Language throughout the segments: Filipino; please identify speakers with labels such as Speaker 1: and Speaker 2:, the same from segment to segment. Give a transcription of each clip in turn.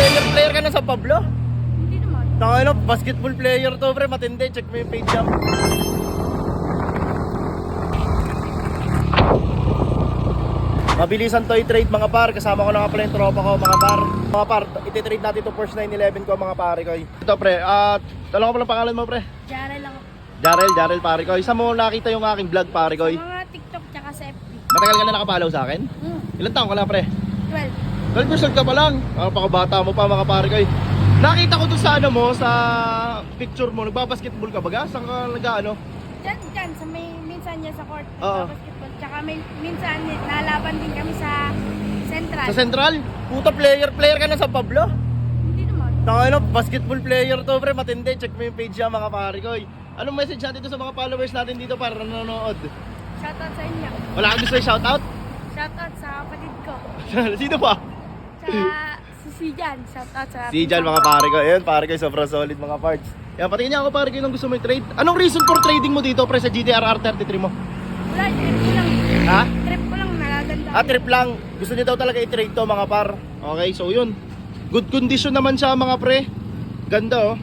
Speaker 1: player ka na sa Pablo?
Speaker 2: Hindi naman.
Speaker 1: Ano, basketball player to pre, matindi. Check mo yung page jump. Mabilisan toy trade mga par. Kasama ko na nga pala yung tropa ko mga par. Mga par, ititrade natin to Porsche 911 ko mga pare ko. Ito pre, talong ko pala pangalan mo pre.
Speaker 2: Diyaral lang ako.
Speaker 1: Jarel pare ko. Isa mo nakita yung aking vlog pare ko.
Speaker 2: Sa mga TikTok tsaka sa FB.
Speaker 1: Matagal ka na nakapalaw sa akin? Ilan taong ka na pre?
Speaker 2: 12.
Speaker 1: 12 years old ka pa lang. Pakabata mo pa mga pare ko. Nakita ko dun sa ano mo, sa picture mo, nagbabasketball ka baga? Saan ka nag-ano?
Speaker 2: Diyan, sa may minsan niya sa court.
Speaker 1: Oo.
Speaker 2: Basketball. Tsaka may minsan nalaban din kami sa Central.
Speaker 1: Sa Central? Puta player ka na sa Pablo?
Speaker 2: Hindi naman.
Speaker 1: Ano, basketball player to pre, matindi. Check mo yung page niya mga pare ko. Anong message natin dito sa mga followers natin dito para nanonood?
Speaker 2: Shoutout sa inyo.
Speaker 1: Wala kang gusto i-shoutout?
Speaker 2: Shoutout sa kapatid ko.
Speaker 1: Sino pa?
Speaker 2: Si Sijan. Shoutout sa
Speaker 1: Si Jan mga pare ko. Ayun, pare ko, sobrang solid mga parts. Yan, patingin niya ako pare ko nung gusto mo i-trade. Anong reason for trading mo dito pre sa GTR R33 mo?
Speaker 2: Wala, trip ko lang.
Speaker 1: Ha?
Speaker 2: Trip ko lang, nagaganda.
Speaker 1: Trip lang. Gusto niya daw talaga i-trade to mga par. Okay, so yun. Good condition naman siya mga pre. Ganda oh.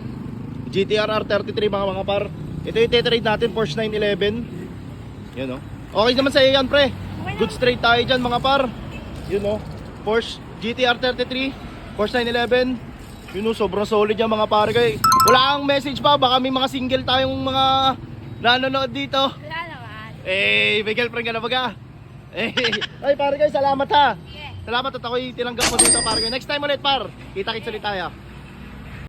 Speaker 1: GTR R33 mga par. Ito yung i-trade natin, Porsche 911. Yun oh. Okay naman sa iyo yan pre. Good straight tayo dyan mga par. Yun oh. Porsche GTR 33, Porsche 911. Yun oh, sobrang solid yan mga pare kay. Wala kang message pa, baka may mga single tayong mga nanonood dito.
Speaker 2: Wala naman.
Speaker 1: May girlfriend ka na baga? Ay pare kay, salamat ha.
Speaker 2: Yeah.
Speaker 1: Salamat at ako'y tinanggap mo dito pare kay. Next time ulit par. Kita-kits ulit tayo.